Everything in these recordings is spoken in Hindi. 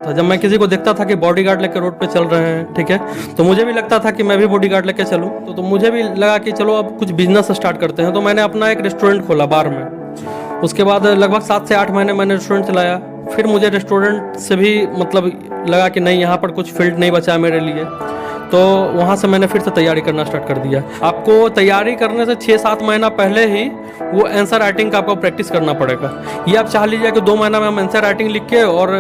जब मैं किसी को देखता था कि बॉडीगार्ड लेकर रोड पे चल रहे हैं, ठीक है, तो मुझे भी लगता था कि मैं भी बॉडीगार्ड लेकर चलूं। तो मुझे भी लगा कि चलो अब कुछ बिजनेस स्टार्ट करते हैं। तो मैंने अपना एक रेस्टोरेंट खोला बार में। उसके बाद लगभग 7 से 8 महीने मैंने रेस्टोरेंट चलाया। फिर मुझे रेस्टोरेंट से भी मतलब लगा कि नहीं, यहाँ पर कुछ फील्ड नहीं बचा मेरे लिए। तो वहाँ से मैंने फिर से तैयारी करना स्टार्ट कर दिया। आपको तैयारी करने से 6-7 महीना पहले ही वो आंसर राइटिंग का आपको प्रैक्टिस करना पड़ेगा। ये आप चाह लीजिए कि 2 महीना में हम आंसर राइटिंग लिख के और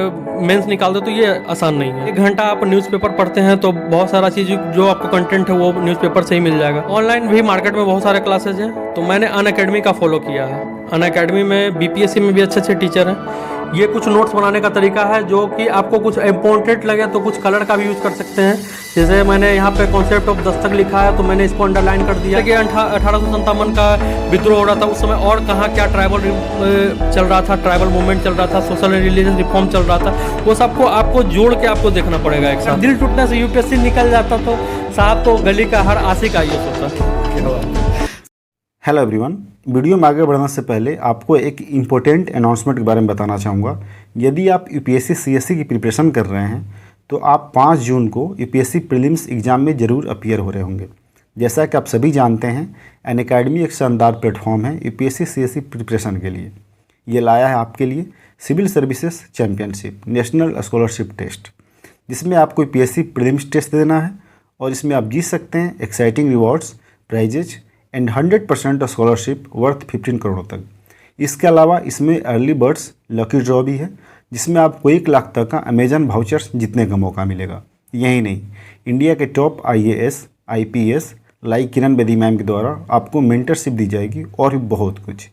मेंस निकाल दे, तो ये आसान नहीं है। 1 घंटा आप न्यूज़पेपर पढ़ते हैं तो बहुत सारा चीज़ जो आपको कंटेंट है वो न्यूज़पेपर से ही मिल जाएगा। ऑनलाइन भी मार्केट में बहुत सारे क्लासेज हैं, तो मैंने अनअकैडमी का फॉलो किया है। अनअकैडमी में बीपीएससी में भी अच्छे टीचर हैं। ये कुछ नोट्स बनाने का तरीका है जो कि आपको कुछ इम्पोर्टेंट लगे तो कुछ कलर का भी यूज़ कर सकते हैं। जैसे मैंने यहाँ पे कॉन्सेप्ट ऑफ दस्तक लिखा है, तो मैंने इसको अंडरलाइन कर दिया कि 1857 का विद्रोह हो रहा था, उस समय और कहाँ क्या ट्राइबल चल रहा था, ट्राइबल मूवमेंट चल रहा था, सोशल एंड रिलीजियस रिफॉर्म चल रहा था। वो सबको आपको जोड़ के आपको देखना पड़ेगा एक साथ। दिल टूटने से यूपीएससी निकल जाता तो साहब तो गली का हर आशिक आईएएस होता। हेलो एवरीवन, वीडियो में आगे बढ़ने से पहले आपको एक इम्पोर्टेंट अनाउंसमेंट के बारे में बताना चाहूँगा। यदि आप यूपीएससी सीएससी की प्रिपरेशन कर रहे हैं तो आप 5 जून को यूपीएससी प्रीलिम्स एग्ज़ाम में ज़रूर अपीयर हो रहे होंगे। जैसा कि आप सभी जानते हैं, अनअकैडमी एक शानदार प्लेटफॉर्म है यूपीएससी सीएससी प्रिपरेशन के लिए। ये लाया है आपके लिए civil services championship national scholarship test, जिसमें आपको यूपीएससी प्रीलिम्स टेस्ट देना है और इसमें आप जीत सकते हैं exciting rewards, prizes and 100% scholarship worth 15 crore तक। इसके अलावा इसमें अर्ली बर्ड्स लकी ड्रॉ भी है, जिसमें आपको 1 लाख तक का अमेजन वाउचर्स जीतने का मौका मिलेगा। यही नहीं, इंडिया के top IAS IPS like Kiran Bedi ma'am के द्वारा आपको मेंटरशिप दी जाएगी और भी बहुत कुछ।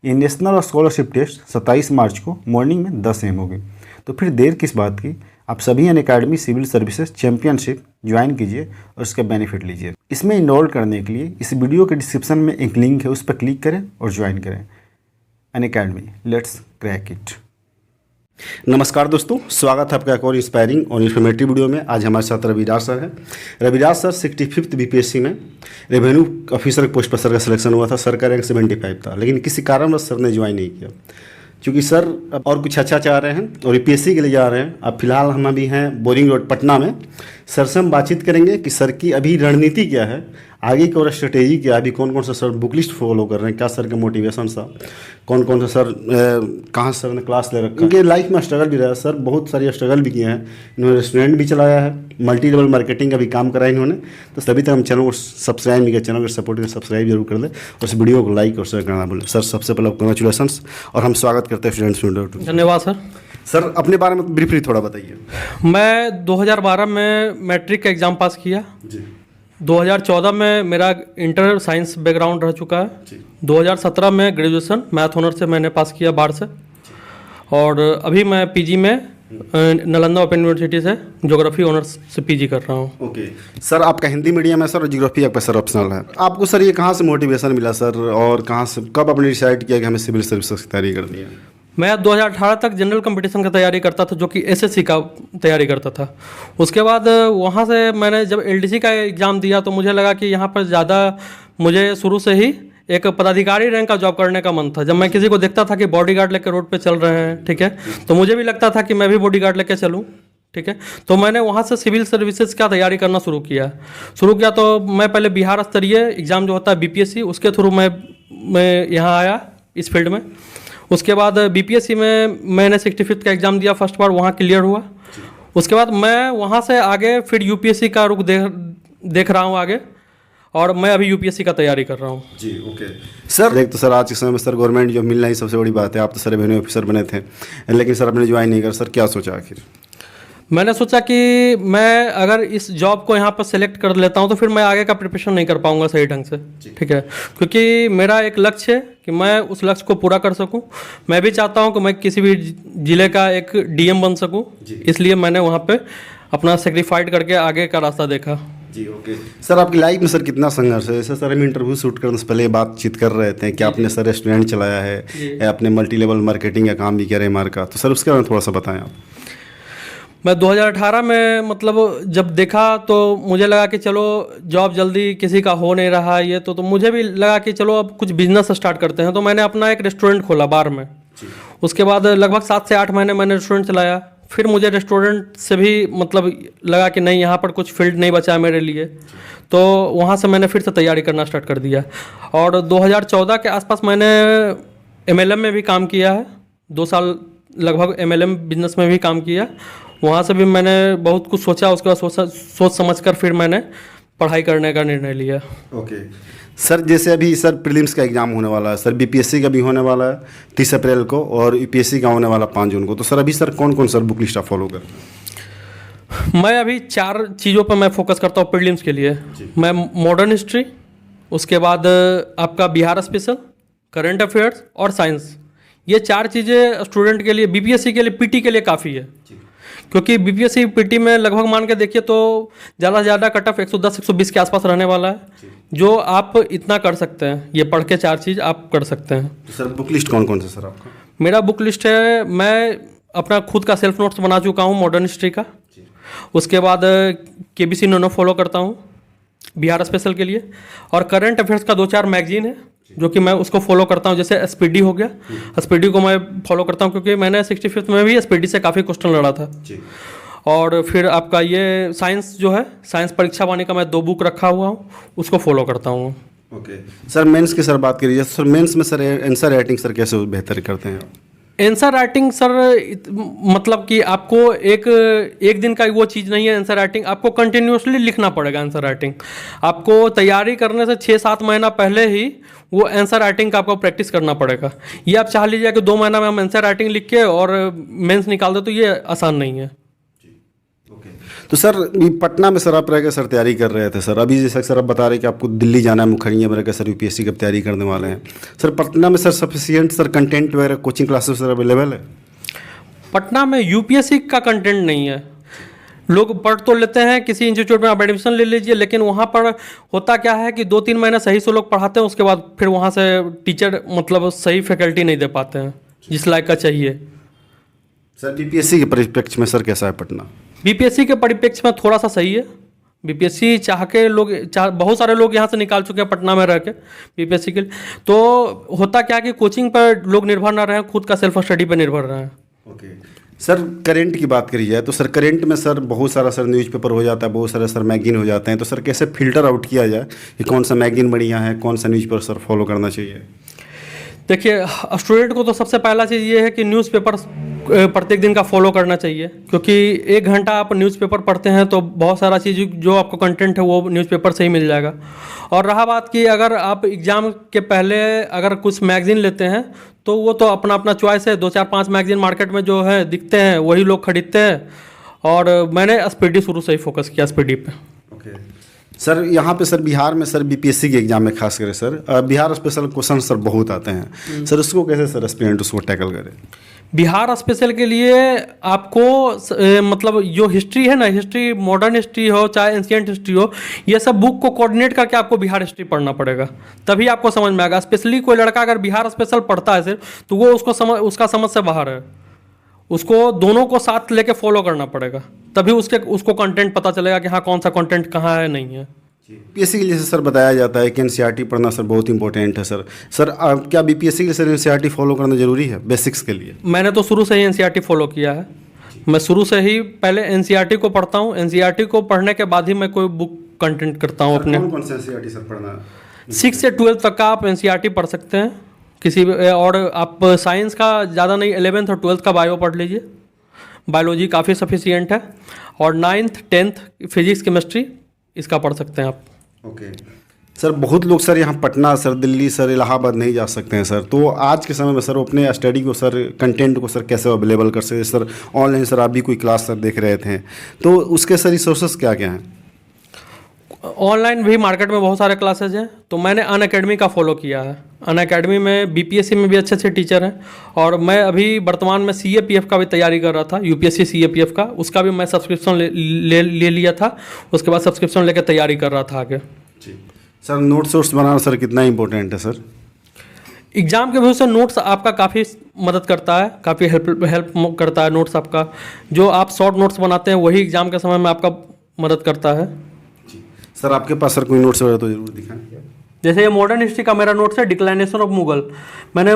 ये नेशनल स्कॉलरशिप टेस्ट 27 मार्च को मॉर्निंग में 10 AM होगी। तो फिर देर किस बात की, आप सभी Unacademy civil services championship join कीजिए और उसका बेनिफिट लीजिए। इसमें इनरोल करने के लिए इस वीडियो के डिस्क्रिप्शन में एक लिंक है, उस पर क्लिक करें और ज्वाइन करें अनअकैडमी। Let's crack it. नमस्कार दोस्तों, स्वागत है आपका एक और इंस्पायरिंग और इन्फॉर्मेटिव वीडियो में। आज हमारे साथ रविराज सर है। रविराज सर 65th बीपीएससी में रेवेन्यू ऑफिसर पोस्ट पर सर का सिलेक्शन हुआ था। सर का रैंक 75 था, लेकिन किसी कारणवश सर ने ज्वाइन नहीं किया, क्योंकि सर और कुछ अच्छा चाह रहे हैं और यूपीएससी के लिए जा रहे हैं। अब फिलहाल हम अभी हैं बोरिंग रोड पटना में। सर से हम बातचीत करेंगे कि सर की अभी रणनीति क्या है, आगे की और स्ट्रेटेजी क्या है, अभी कौन कौन सा सर बुक लिस्ट फॉलो कर रहे हैं, क्या सर का मोटिवेशन सा, कौन कौन सा सर कहाँ सर ने क्लास ले रखा है। उनके लाइफ में स्ट्रगल भी रहा है सर, बहुत सारी स्ट्रगल भी किए हैं। इन्होंने रेस्टोरेंट भी चलाया है, मल्टी लेवल मार्केटिंग का भी काम करा है इन्होंने। तो सभी तक हम चैनल को सब्सक्राइब नहीं किया, चैनल को सपोर्ट कर सब्सक्राइब जरूर कर ले और इस वीडियो को लाइक और शेयर करना बोले। सर सबसे पहले कंग्रेचुलेसन और हम स्वागत करते हैं स्टूडेंट्स। धन्यवाद सर। सर अपने बारे में ब्रीफली थोड़ा बताइए। मैं 2012 में मैट्रिक का एग्ज़ाम पास किया जी। 2014 में मेरा इंटर साइंस बैकग्राउंड रह चुका है। 2017 में ग्रेजुएशन मैथ ऑनर से मैंने पास किया बार से, और अभी मैं पीजी में नालंदा ओपन यूनिवर्सिटी से ज्योग्राफी ऑनर्स से पीजी कर रहा हूँ। ओके सर, आपका हिंदी मीडियम है सर और ज्योग्राफी आपका सर ऑप्शनल है। आपको सर ये कहाँ से मोटिवेशन मिला सर, और कहाँ से कब आपने डिसाइड किया कि हमें सिविल सर्विसेज की तैयारी करनी है? मैं 2018 तक जनरल कंपटीशन का तैयारी करता था, जो कि एसएससी का तैयारी करता था। उसके बाद वहाँ से मैंने जब एलडीसी का एग्ज़ाम दिया तो मुझे लगा कि यहाँ पर ज़्यादा मुझे शुरू से ही एक पदाधिकारी रैंक का जॉब करने का मन था। जब मैं किसी को देखता था कि बॉडीगार्ड लेकर रोड पे चल रहे हैं, ठीक है, तो मुझे भी लगता था कि मैं भी बॉडीगार्ड लेकर चलूँ, ठीक है। तो मैंने वहाँ से सिविल सर्विसेज का तैयारी करना शुरू किया। तो मैं पहले बिहार स्तरीय एग्ज़ाम जो होता है बीपीएससी, उसके थ्रू मैं यहाँ आया इस फील्ड में। उसके बाद बीपीएससी में मैंने 65th का एग्ज़ाम दिया, फर्स्ट बार वहाँ क्लियर हुआ। उसके बाद मैं वहाँ से आगे फिर यूपीएससी का रुख देख रहा हूँ आगे, और मैं अभी यूपीएससी का तैयारी कर रहा हूँ। जी ओके सर। एक तो सर आज के समय में सर गवर्नमेंट जॉब मिलना ही सबसे बड़ी बात है। आप तो सर रेवेन्यू ऑफिसर बने थे, लेकिन सर आपने ज्वाइन नहीं कर। सर क्या सोचा आखिर? मैंने सोचा कि मैं अगर इस जॉब को यहाँ पर सेलेक्ट कर लेता हूँ तो फिर मैं आगे का प्रिपरेशन नहीं कर पाऊँगा सही ढंग से, ठीक है, क्योंकि मेरा एक लक्ष्य है कि मैं उस लक्ष्य को पूरा कर सकूँ। मैं भी चाहता हूँ कि मैं किसी भी ज़िले का एक डीएम बन सकूँ, इसलिए मैंने वहाँ पे अपना सेक्रीफाइड करके आगे का रास्ता देखा। जी ओके सर, आपकी लाइफ में सर कितना संघर्ष है? जैसे सर हम इंटरव्यू शूट करने से पहले बातचीत कर रहे थे कि आपने सर रेस्टोरेंट चलाया है, आपने मल्टी लेवल मार्केटिंग का काम भी किया है मार का, तो सर उसके बारे में थोड़ा सा बताएं आप। मैं 2018 में मतलब जब देखा तो मुझे लगा कि चलो जॉब जल्दी किसी का हो नहीं रहा है ये, तो मुझे भी लगा कि चलो अब कुछ बिजनेस स्टार्ट करते हैं। तो मैंने अपना एक रेस्टोरेंट खोला बार में। उसके बाद लगभग 7 से 8 महीने मैंने रेस्टोरेंट चलाया। फिर मुझे रेस्टोरेंट से भी मतलब लगा कि नहीं, यहाँ पर कुछ फील्ड नहीं बचा है मेरे लिए, तो वहाँ से मैंने फिर से तैयारी करना स्टार्ट कर दिया। और 2014 के आसपास मैंने MLM में भी काम किया है, 2 साल लगभग MLM बिजनेस में भी काम किया। वहाँ से भी मैंने बहुत कुछ सोचा, उसके बाद सोच समझ कर फिर मैंने पढ़ाई करने का निर्णय लिया। ओके सर, जैसे अभी सर प्रीलिम्स का एग्ज़ाम होने वाला है सर, BPSC का भी होने वाला है 30 अप्रैल को और UPSC का होने वाला 5 जून को, तो सर अभी सर कौन कौन सर बुक लिस्ट आप फॉलो कर? मैं अभी 4 चीज़ों पर मैं फोकस करता हूँ प्रीलिम्स के लिए। मैं मॉडर्न हिस्ट्री, उसके बाद आपका बिहार स्पेशल, करंट अफेयर्स और साइंस, ये 4 चीज़ें स्टूडेंट के लिए, BPSC के लिए, PT के लिए काफ़ी है। क्योंकि BPSC PT में लगभग मान के देखिए तो ज़्यादा से ज़्यादा कट ऑफ 110-120 के आसपास रहने वाला है, जो आप इतना कर सकते हैं, ये पढ़ के 4 चीज़ आप कर सकते हैं। तो सर बुक लिस्ट कौन कौन सा सर आपका? मेरा बुक लिस्ट है, मैं अपना खुद का सेल्फ नोट्स बना चुका हूँ मॉडर्न हिस्ट्री का, उसके बाद KBC नोनो फॉलो करता हूँ बिहार स्पेशल के लिए, और करंट अफेयर्स का 2-4 मैगजीन है जो कि मैं उसको फॉलो करता हूँ। जैसे SPD हो गया, SPD को मैं फॉलो करता हूँ क्योंकि मैंने 65th में भी SPD से काफ़ी क्वेश्चन लड़ा था। और फिर आपका ये साइंस जो है, साइंस परीक्षा वाणी का मैं 2 बुक रखा हुआ हूँ, उसको फॉलो करता हूँ। ओके सर, मेंस की सर बात करिए सर, मेंस में सर आंसर राइटिंग सर कैसे बेहतर करते हैं? आंसर राइटिंग सर मतलब कि आपको एक दिन का वो चीज़ नहीं है आंसर राइटिंग, आपको कंटिन्यूसली लिखना पड़ेगा आंसर राइटिंग। आपको तैयारी करने से 6-7 महीना पहले ही वो आंसर राइटिंग का आपको प्रैक्टिस करना पड़ेगा। ये आप चाह लीजिए कि 2 महीना में हम आंसर राइटिंग लिख के और मेंस निकाल दे, तो ये आसान नहीं है। तो सर पटना में सर आप रह के सर तैयारी कर रहे थे सर, अभी जैसे सर आप बता रहे कि आपको दिल्ली जाना है, मुखरिया में रह के सर UPSC की तैयारी करने वाले हैं सर, पटना में सर सफिशिएंट सर कंटेंट वगैरह कोचिंग क्लासेस सर अवेलेबल है? पटना में UPSC का कंटेंट नहीं है। लोग पढ़ तो लेते हैं, किसी इंस्टीट्यूट में आप एडमिशन ले लीजिए, लेकिन वहाँ पर होता क्या है कि 2-3 महीने सही से लोग पढ़ाते हैं, उसके बाद फिर वहाँ से टीचर मतलब सही फैकल्टी नहीं दे पाते हैं जिस लायक का चाहिए। सर BPSC के परिप्रेक्ष्य में सर कैसा है पटना? BPSC के परिप्रेक्ष्य में थोड़ा सा सही है। BPSC चाह के लोग बहुत सारे लोग यहाँ से निकाल चुके हैं पटना में रह के BPSC के लिए। तो होता क्या कि कोचिंग पर लोग निर्भर ना रहें, खुद का सेल्फ स्टडी पर निर्भर रहें। ओके सर, करेंट की बात करी जाए तो सर करेंट में सर बहुत सारा सर न्यूज़पेपर हो जाता है, बहुत सारे सर मैगजीन हो जाते हैं, तो सर कैसे फिल्टर आउट किया जाए कि कौन सा मैगजीन बढ़िया है, कौन सा न्यूज़पेपर सर फॉलो करना चाहिए? देखिए, स्टूडेंट को तो सबसे पहला चीज़ ये है कि न्यूज़पेपर प्रत्येक दिन का फॉलो करना चाहिए, क्योंकि 1 घंटा आप न्यूज़पेपर पढ़ते हैं तो बहुत सारा चीज़ जो आपको कंटेंट है वो न्यूज़पेपर से ही मिल जाएगा। और रहा बात कि अगर आप एग्ज़ाम के पहले अगर कुछ मैगज़ीन लेते हैं तो वो तो अपना अपना चॉइस है, 2-4-5 मैगज़ीन मार्केट में जो है दिखते हैं वही लोग खरीदते हैं, और मैंने SPD शुरू से ही फोकस किया SPD पे। ओके सर, यहाँ पे सर बिहार में सर BPSC के एग्जाम में खास करे sir Bihar special question sir बहुत आते हैं सर, उसको कैसे सर एस्पिरेंट उसको टैकल करें? बिहार स्पेशल के लिए आपको मतलब जो हिस्ट्री है ना, हिस्ट्री मॉडर्न हिस्ट्री हो चाहे एंशिएंट हिस्ट्री हो, ये सब बुक को कोऑर्डिनेट करके आपको बिहार हिस्ट्री पढ़ना पड़ेगा, तभी आपको समझ में आएगा। स्पेशली कोई लड़का अगर बिहार स्पेशल पढ़ता है सिर्फ, तो वो उसका समझ से बाहर है। उसको दोनों को साथ लेके फॉलो करना पड़ेगा, तभी उसको कंटेंट पता चलेगा कि हाँ कौन सा कंटेंट कहाँ है, नहीं है। BPSC के लिए सर बताया जाता है कि NCERT पढ़ना सर बहुत इंपॉर्टेंट है सर। क्या BPSC के लिए सर NCERT फॉलो करना जरूरी है बेसिक्स के लिए? मैंने तो शुरू से ही NCERT फॉलो किया है। मैं शुरू से ही पहले NCERT को पढ़ता हूँ, NCERT को पढ़ने के बाद ही मैं कोई बुक कंटेंट करता हूँ अपने। कौन से NCERT सर पढ़ना है? 6 से 12 तक का आप NCERT पढ़ सकते हैं किसी भी, और आप साइंस का ज़्यादा नहीं, 11th और 12th का बायो पढ़ लीजिए, बायोलॉजी काफ़ी सफिशिएंट है, और 9th 10th फिजिक्स केमिस्ट्री इसका पढ़ सकते हैं आप। ओके सर, बहुत लोग सर यहाँ पटना सर, दिल्ली सर, इलाहाबाद नहीं जा सकते हैं सर, तो आज के समय में सर अपने स्टडी को सर, कंटेंट को सर कैसे अवेलेबल कर सकते हैं सर? ऑनलाइन सर आप भी कोई क्लास सर देख रहे थे, तो उसके सर रिसोर्सेस क्या क्या हैं? ऑनलाइन भी मार्केट में बहुत सारे क्लासेज हैं, तो मैंने अनअकैडमी का फॉलो किया है। अनअकैडमी में BPSC में भी अच्छे अच्छे टीचर हैं, और मैं अभी वर्तमान में CAPF का भी तैयारी कर रहा था, UPSC CAPF का, उसका भी मैं सब्सक्रिप्शन ले लिया था। उसके बाद सब्सक्रिप्शन लेकर तैयारी कर रहा था आगे। जी सर, नोट्स बनाना सर कितना इंपॉर्टेंट है सर? एग्ज़ाम के वजह से नोट्स आपका काफ़ी मदद करता है, काफ़ी हेल्प करता है नोट्स आपका। जो आप शॉर्ट नोट्स बनाते हैं वही एग्ज़ाम के समय में आपका मदद करता है। सर आपके पास सर कोई नोट्स वगैरह तो जरूर दिखाएं। जैसे ये मॉडर्न हिस्ट्री का मेरा नोट्स है, डिक्लाइनेशन ऑफ मुगल। मैंने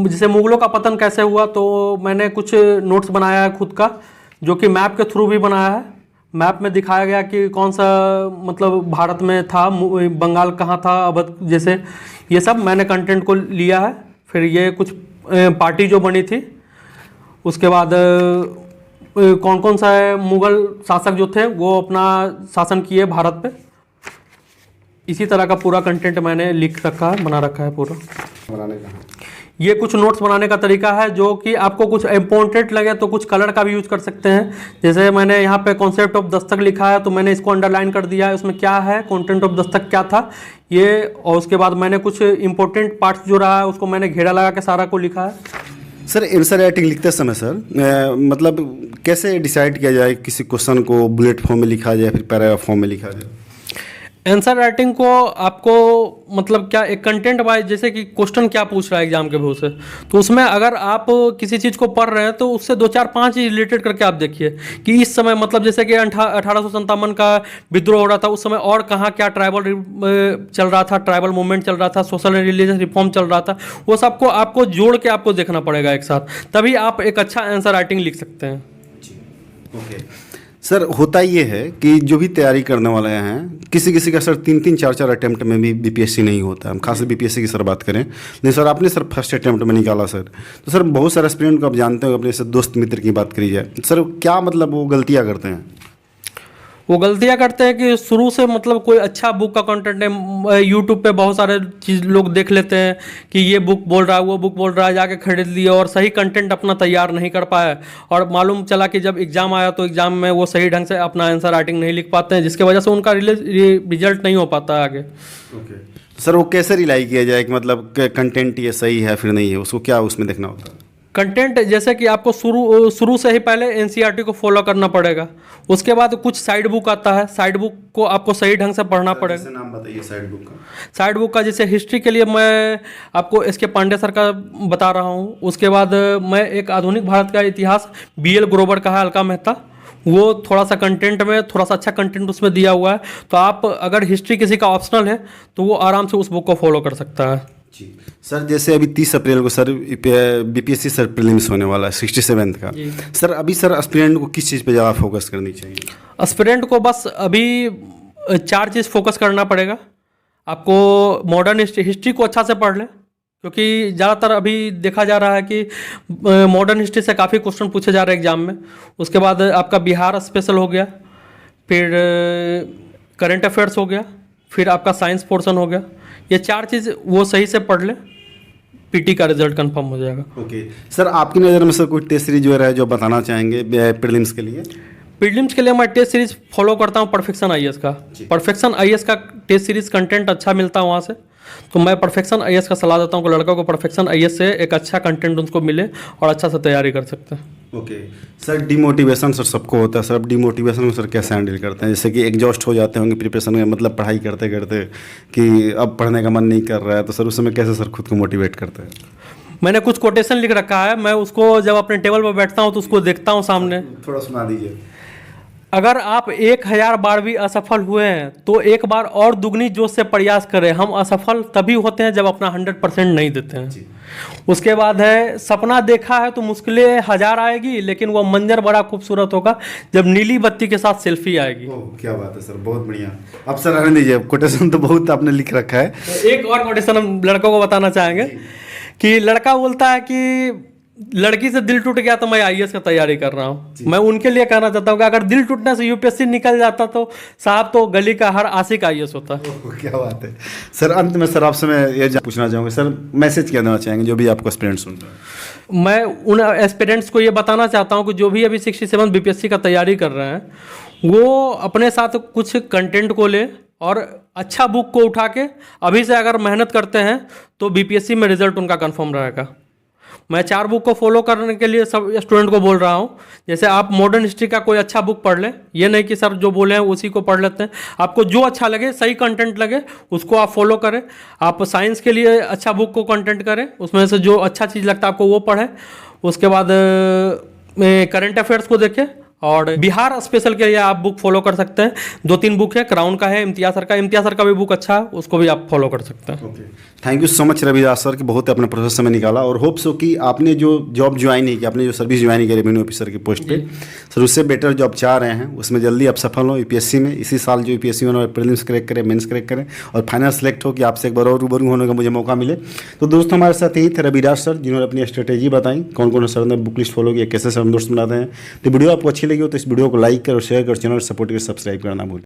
जैसे मुगलों का पतन कैसे हुआ, तो मैंने कुछ नोट्स बनाया है खुद का, जो कि मैप के थ्रू भी बनाया है। मैप में दिखाया गया कि कौन सा मतलब भारत में था, बंगाल कहाँ था, अवध जैसे, ये सब मैंने कंटेंट को लिया है। फिर ये कुछ पार्टी जो बनी थी, उसके बाद कौन कौन सा मुगल शासक जो थे वो अपना शासन किए भारत पे, इसी तरह का पूरा कंटेंट मैंने लिख रखा है, बना रखा है पूरा। बनाने का ये कुछ नोट्स बनाने का तरीका है, जो कि आपको कुछ इम्पोर्टेंट लगे तो कुछ कलर का भी यूज कर सकते हैं। जैसे मैंने यहाँ पे कॉन्सेप्ट ऑफ दस्तक लिखा है, तो मैंने इसको अंडरलाइन कर दिया है, उसमें क्या है, कंटेंट ऑफ दस्तक क्या था ये, और उसके बाद मैंने कुछ इंपॉर्टेंट पार्ट्स जो रहा है उसको मैंने घेरा लगा के सारा को लिखा है। सर आंसर राइटिंग लिखते समय सर मतलब कैसे डिसाइड किया जाए किसी क्वेश्चन को बुलेट फॉर्म में लिखा जाए फिर पैराग्राफ फॉर्म में लिखा जाए? आंसर राइटिंग को आपको मतलब क्या, एक कंटेंट वाइज, जैसे कि क्वेश्चन क्या पूछ रहा है एग्जाम के व्यू से, तो उसमें अगर आप किसी चीज़ को पढ़ रहे हैं तो उससे 2-4-5 चीज रिलेटेड करके आप देखिए कि इस समय मतलब जैसे कि 1857 का विद्रोह हो रहा था, उस समय और कहाँ क्या ट्राइबल चल रहा था, ट्राइबल मूवमेंट चल रहा था, सोशल एंड रिलीजियस रिफॉर्म चल रहा था, वो सबको आपको जोड़ के आपको देखना पड़ेगा एक साथ, तभी आप एक अच्छा आंसर राइटिंग लिख सकते हैं। ओके सर, होता ये है कि जो भी तैयारी करने वाले हैं, किसी किसी का सर 3-3 4-4 अटैम्प्ट में भी बीपीएससी नहीं होता है। हम खास बीपीएससी की सर बात करें, नहीं सर आपने सर फर्स्ट अटैम्प्ट में निकाला सर, तो सर बहुत सारे एस्पिरेंट को आप जानते हो, अपने से दोस्त मित्र की बात करी जाए सर, क्या मतलब वो गलतियाँ करते हैं? वो गलतियाँ करते हैं कि शुरू से मतलब कोई अच्छा बुक का कंटेंट है, यूट्यूब पे बहुत सारे चीज़ लोग देख लेते हैं कि ये बुक बोल रहा है, वो बुक बोल रहा है, जाके खरीद लिया और सही कंटेंट अपना तैयार नहीं कर पाया, और मालूम चला कि जब एग्ज़ाम आया तो एग्ज़ाम में वो सही ढंग से अपना आंसर राइटिंग नहीं लिख पाते हैं, जिसकी वजह से उनका रिजल्ट नहीं हो पाता है आगे। ओके सर, वो कैसे रिलाई किया जाए कि मतलब कंटेंट ये सही है फिर नहीं है, उसको क्या उसमें देखना होता है? कंटेंट जैसे कि आपको शुरू से ही पहले एनसीईआरटी को फॉलो करना पड़ेगा, उसके बाद कुछ साइड बुक आता है, साइड बुक को आपको सही ढंग से पढ़ना पड़ेगा। जैसे नाम बताइए साइड बुक का। साइड बुक का जैसे हिस्ट्री के लिए मैं आपको एस के पांडे सर का बता रहा हूँ, उसके बाद मैं एक आधुनिक भारत का इतिहास BL ग्रोवर का है, अलका मेहता, वो थोड़ा सा कंटेंट में थोड़ा सा अच्छा कंटेंट उसमें दिया हुआ है, तो आप अगर हिस्ट्री किसी का ऑप्शनल है तो वो आराम से उस बुक को फॉलो कर सकता है। जी सर, जैसे अभी 30 अप्रैल को सर बीपीएससी सर प्रीलिम्स होने वाला है 67th का, सर अभी सर एस्पिरेंट को किस चीज़ पे ज़्यादा फोकस करनी चाहिए? एस्पिरेंट को बस अभी 4 चीज़ फोकस करना पड़ेगा। आपको मॉडर्न हिस्ट्री को अच्छा से पढ़ लें, क्योंकि ज़्यादातर अभी देखा जा रहा है कि मॉडर्न हिस्ट्री से काफ़ी क्वेश्चन पूछे जा रहे हैं एग्जाम में। उसके बाद आपका बिहार स्पेशल हो गया, फिर करंट अफेयर्स हो गया, फिर आपका साइंस पोर्शन हो गया। ये 4 चीज़ वो सही से पढ़ ले, पीटी का रिजल्ट कंफर्म हो जाएगा। ओके सर, आपकी नज़र में सर कोई टेस्ट सीरीज जो है जो बताना चाहेंगे प्रीलिम्स के लिए? प्रीलिम्स के लिए मैं टेस्ट सीरीज फॉलो करता हूँ परफेक्शन आईएएस का। परफेक्शन आईएएस का टेस्ट सीरीज कंटेंट अच्छा मिलता है वहाँ से, तो मैं परफेक्शन आईएएस का सलाह देता हूँ कि लड़कों को परफेक्शन आईएएस से एक अच्छा कंटेंट उनको मिले और अच्छा से तैयारी कर सकते हैं। ओके सर, डिमोटिवेशन सर सबको होता है सर, अब डिमोटिवेशन को सर कैसे हैंडल करते हैं? जैसे कि एग्जॉस्ट हो जाते होंगे प्रिपरेशन में, मतलब पढ़ाई करते करते कि अब पढ़ने का मन नहीं कर रहा है, तो सर उस समय कैसे सर खुद को मोटिवेट करते हैं? मैंने कुछ कोटेशन लिख रखा है, मैं उसको जब अपने टेबल पर बैठता हूँ तो उसको देखता हूँ सामने। थोड़ा सुना दीजिए। अगर आप 1000 बार भी असफल हुए हैं तो एक बार और दुगनी जोश से प्रयास करें। हम असफल तभी होते हैं जब अपना 100% नहीं देते हैं। उसके बाद है, सपना देखा है तो मुश्किलें 1000 आएगी, लेकिन वो मंजर बड़ा खूबसूरत होगा जब नीली बत्ती के साथ सेल्फी आएगी। ओह क्या बात है सर, बहुत बढ़िया। अब सर रहने दीजिए, कोटेशन तो बहुत आपने लिख रखा है। एक और कोटेशन हम लड़कों को बताना चाहेंगे कि लड़का बोलता है कि लड़की से दिल टूट गया तो मैं आईएएस का तैयारी कर रहा हूँ। मैं उनके लिए कहना चाहता हूँ कि अगर दिल टूटने से यूपीएससी निकल जाता तो साहब तो गली का हर आशिक आईएएस होता। क्या बात है सर। अंत में सर आपसे मैं ये पूछना चाहूँगा सर, मैसेज क्या देना चाहेंगे जो भी आपको एस्पिरेंट्स सुन रहे हैं? मैं उन एस्पिरेंट्स को ये बताना चाहता हूँ कि जो भी अभी 67 बीपीएससी का तैयारी कर रहे हैं वो अपने साथ कुछ कंटेंट को ले और अच्छा बुक को उठा के अभी से अगर मेहनत करते हैं तो बीपीएससी में रिजल्ट उनका कंफर्म रहेगा। मैं 4 बुक को फॉलो करने के लिए सब स्टूडेंट को बोल रहा हूँ। जैसे आप मॉडर्न हिस्ट्री का कोई अच्छा बुक पढ़ लें, ये नहीं कि सर जो बोले हैं उसी को पढ़ लेते हैं। आपको जो अच्छा लगे, सही कंटेंट लगे, उसको आप फॉलो करें। आप साइंस के लिए अच्छा बुक को कंटेंट करें, उसमें से जो अच्छा चीज़ लगता है आपको वो पढ़ें। उसके बाद करंट अफेयर्स को देखें और बिहार स्पेशल के लिए आप बुक फॉलो कर सकते हैं। 2-3 बुक है, क्राउन का है, इम्तियाज सर का भी बुक अच्छा है, उसको भी आप फॉलो कर सकते हैं। Thank you so much Ravidas sir कि बहुत अपना प्रोसेस समय निकाला, और होप सो कि आपने जो जॉब ज्वाइन नहीं की, आपने जो सर्विस ज्वाइन की रेवेन्यू ऑफिसर की पोस्ट पे, सर उससे बेटर जॉब चाह रहे हैं, उसमें जल्दी आप सफल हो यूपीएससी में। इसी साल जो यूपीएससी में प्रीलिम्स क्रैक करें, मेंस क्रैक करें और फाइनल सेलेक्ट हो कि आपसे एक बार और रूबरू होने का मुझे मौका मिले। तो दोस्तों हमारे साथ यही थे रविदास सर, जिन्होंने अपनी स्ट्रेटेजी बताई, कौन कौन सर ने बुक लिस्ट फॉलो किया, कैसे सर दोस्त बनाते हैं। तो वीडियो आपको अच्छी लगी हो तो इस वीडियो को लाइक करो, शेयर करो, चैनल सपोर्ट कर सब्सक्राइब करना भूल।